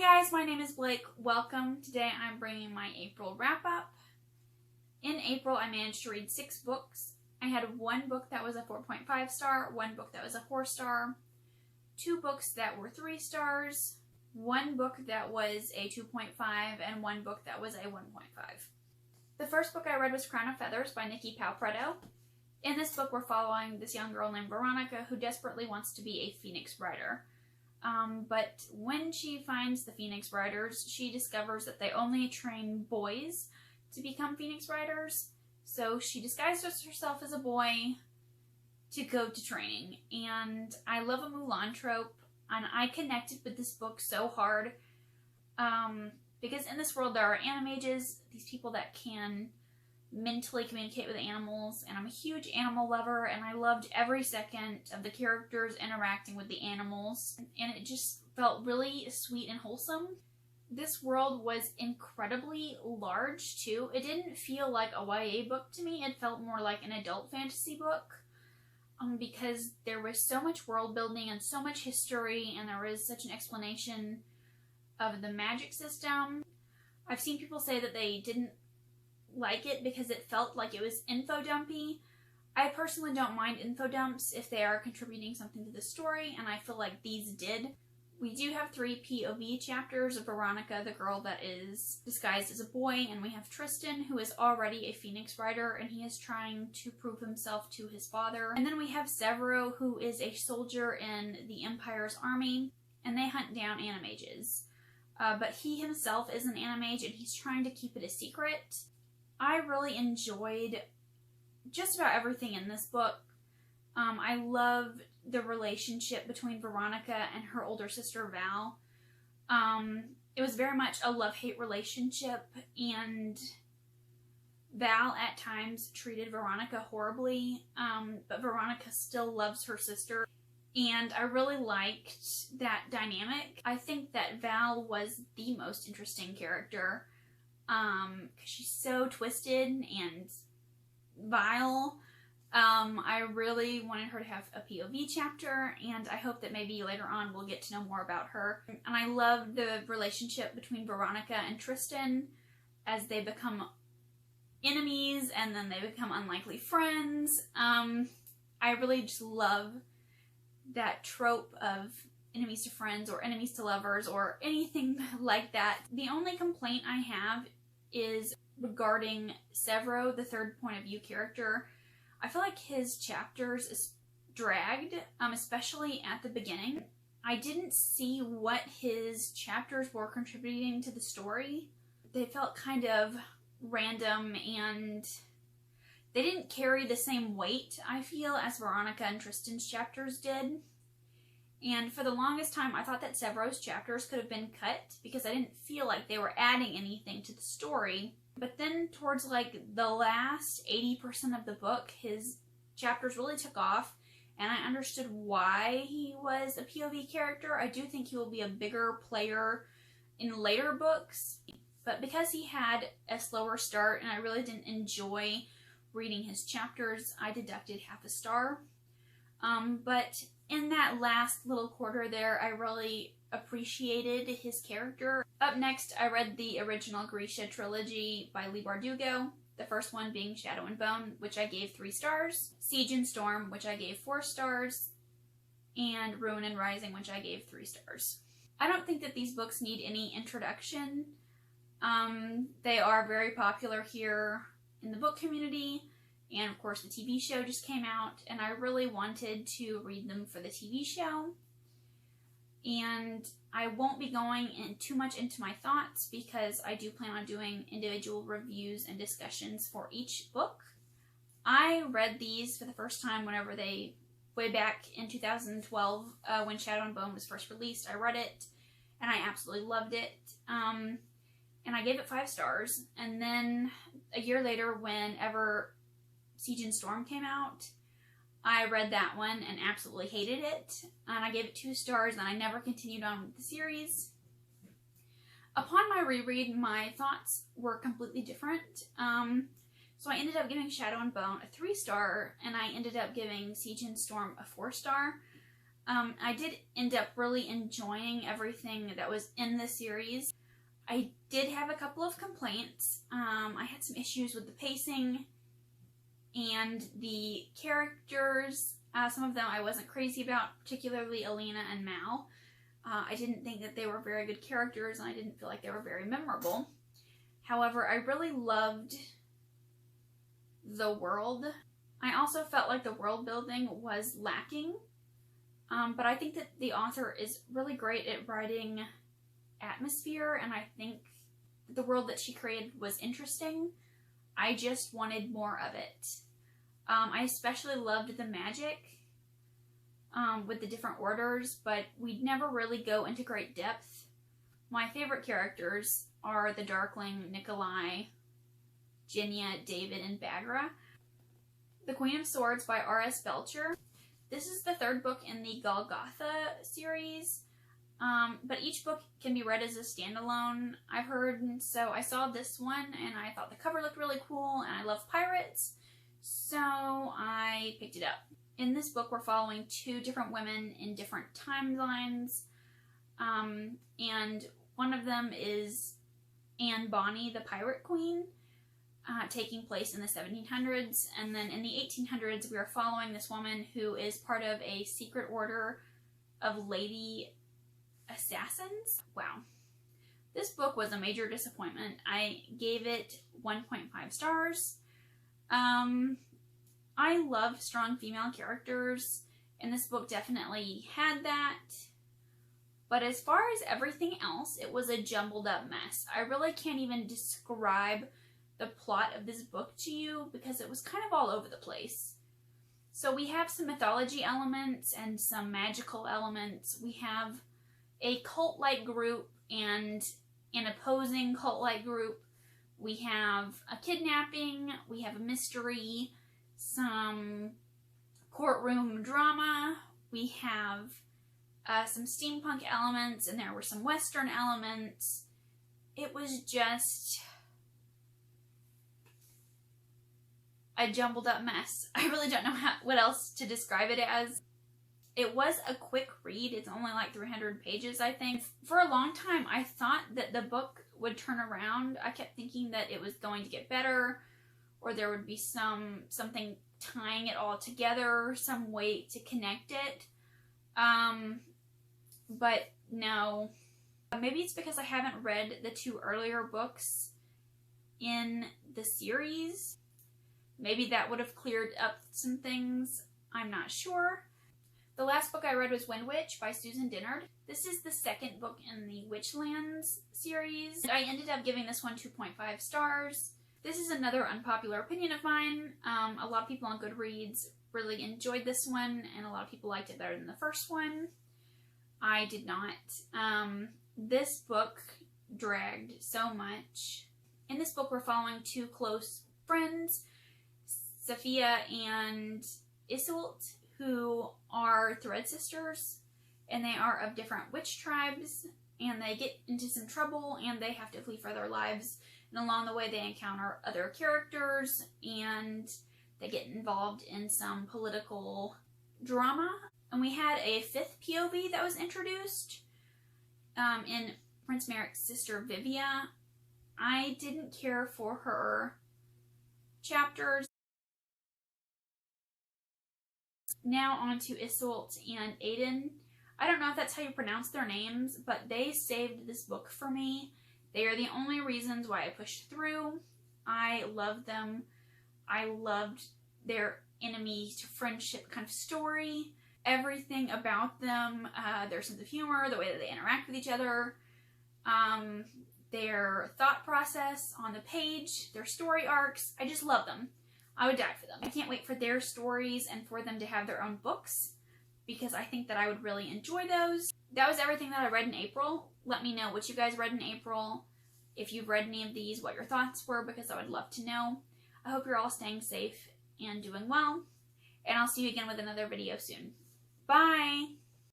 guys, my name is Blake. Welcome. Today I'm bringing my April wrap-up. In April, I managed to read 6 books. I had one book that was a 4.5 star, one book that was a 4 star, 2 books that were 3 stars, one book that was a 2.5, and one book that was a 1.5. The first book I read was Crown of Feathers by Nicki Preto. In this book, we're following this young girl named Veronica who desperately wants to be a Phoenix Rider. But when she finds the Phoenix Riders, she discovers that they only train boys to become Phoenix Riders. So she disguises herself as a boy to go to training. And I love a Mulan trope, and I connected with this book so hard. Because in this world there are animages, these people that can mentally communicate with animals, and I'm a huge animal lover, and I loved every second of the characters interacting with the animals, and it just felt really sweet and wholesome. This world was incredibly large too. It didn't feel like a YA book to me. It felt more like an adult fantasy book, because there was so much world building and so much history, and there was such an explanation of the magic system. I've seen people say that they didn't like it because it felt like it was info dumpy. I personally don't mind info dumps if they are contributing something to the story, and I feel like these did. We do have 3 POV chapters of Veronica, the girl that is disguised as a boy, and we have Tristan, who is already a Phoenix Rider, and he is trying to prove himself to his father. And then we have Severo, who is a soldier in the Empire's army, and they hunt down animages. But he himself is an animage, and he's trying to keep it a secret. I really enjoyed just about everything in this book. I love the relationship between Veronica and her older sister Val. It was very much a love-hate relationship, and Val at times treated Veronica horribly, but Veronica still loves her sister. And I really liked that dynamic. I think that Val was the most interesting character. Because she's so twisted and vile. I really wanted her to have a POV chapter, and I hope that maybe later on we'll get to know more about her. And I love the relationship between Veronica and Tristan as they become enemies and then they become unlikely friends. I really just love that trope of enemies to friends or enemies to lovers or anything like that. The only complaint I have is regarding Severo, the third point of view character. I feel like his chapters is dragged, especially at the beginning. I didn't see what his chapters were contributing to the story. They felt kind of random, and they didn't carry the same weight, I feel, as Veronica and Tristan's chapters did. And for the longest time, I thought that Severo's chapters could have been cut because I didn't feel like they were adding anything to the story. But then towards like the last 80% of the book, his chapters really took off, and I understood why he was a POV character. I do think he will be a bigger player in later books, but because he had a slower start and I really didn't enjoy reading his chapters, I deducted half a star. But in that last little quarter there, I really appreciated his character. Up next, I read the original Grisha trilogy by Leigh Bardugo. The first one being Shadow and Bone, which I gave 3 stars. Siege and Storm, which I gave 4 stars. And Ruin and Rising, which I gave 3 stars. I don't think that these books need any introduction. They are very popular here in the book community. And of course the TV show just came out, and I really wanted to read them for the TV show. And I won't be going in too much into my thoughts because I do plan on doing individual reviews and discussions for each book. I read these for the first time way back in 2012 when Shadow and Bone was first released. I read it and I absolutely loved it. And I gave it 5 stars. And then a year later, whenever Siege and Storm came out, I read that one and absolutely hated it, and I gave it 2 stars, and I never continued on with the series. Upon my reread, my thoughts were completely different. So I ended up giving Shadow and Bone a 3 star, and I ended up giving Siege and Storm a 4 star. I did end up really enjoying everything that was in the series. I did have a couple of complaints. I had some issues with the pacing and the characters. Some of them I wasn't crazy about, particularly Alina and Mal. I didn't think that they were very good characters, and I didn't feel like they were very memorable. However, I really loved the world. I also felt like the world building was lacking, but I think that the author is really great at writing atmosphere, and I think the world that she created was interesting. I just wanted more of it. I especially loved the magic with the different orders, but we'd never really go into great depth. My favorite characters are the Darkling, Nikolai, Jinya, David, and Bagra. The Queen of Swords by R.S. Belcher. This is the third book in the Golgotha series, but each book can be read as a standalone, I've heard, and so I saw this one and I thought the cover looked really cool, and I love pirates, so I picked it up. In this book, we're following two different women in different timelines, and one of them is Anne Bonny, the Pirate Queen, taking place in the 1700s, and then in the 1800s we are following this woman who is part of a secret order of lady assassins. Wow. This book was a major disappointment. I gave it 1.5 stars. I love strong female characters, and this book definitely had that. But as far as everything else, it was a jumbled up mess. I really can't even describe the plot of this book to you because it was kind of all over the place. So we have some mythology elements and some magical elements. We have a cult-like group and an opposing cult-like group. We have a kidnapping, we have a mystery, some courtroom drama, we have some steampunk elements, and there were some western elements. It was just a jumbled up mess. I really don't know what else to describe it as. It was a quick read. It's only like 300 pages, I think. For a long time, I thought that the book would turn around. I kept thinking that it was going to get better, or there would be something tying it all together, some way to connect it. But no. Maybe it's because I haven't read the two earlier books in the series. Maybe that would have cleared up some things. I'm not sure. The last book I read was Windwitch by Susan Dennard. This is the second book in the Witchlands series. I ended up giving this one 2.5 stars. This is another unpopular opinion of mine. A lot of people on Goodreads really enjoyed this one, and a lot of people liked it better than the first one. I did not. This book dragged so much. In this book, we're following two close friends, Sophia and Iseult, who are thread sisters, and they are of different witch tribes, and they get into some trouble, and they have to flee for their lives, and along the way they encounter other characters, and they get involved in some political drama. And we had a fifth POV that was introduced in Prince Merrick's sister Vivia. I didn't care for her chapters. Now on to Iseult and Aiden. I don't know if that's how you pronounce their names, but they saved this book for me. They are the only reasons why I pushed through. I love them. I loved their enemy to friendship kind of story. Everything about them, their sense of humor, the way that they interact with each other, their thought process on the page, their story arcs. I just love them. I would die for them. I can't wait for their stories and for them to have their own books, because I think that I would really enjoy those. That was everything that I read in April. Let me know what you guys read in April. If you've read any of these, what your thoughts were, because I would love to know. I hope you're all staying safe and doing well, and I'll see you again with another video soon. Bye!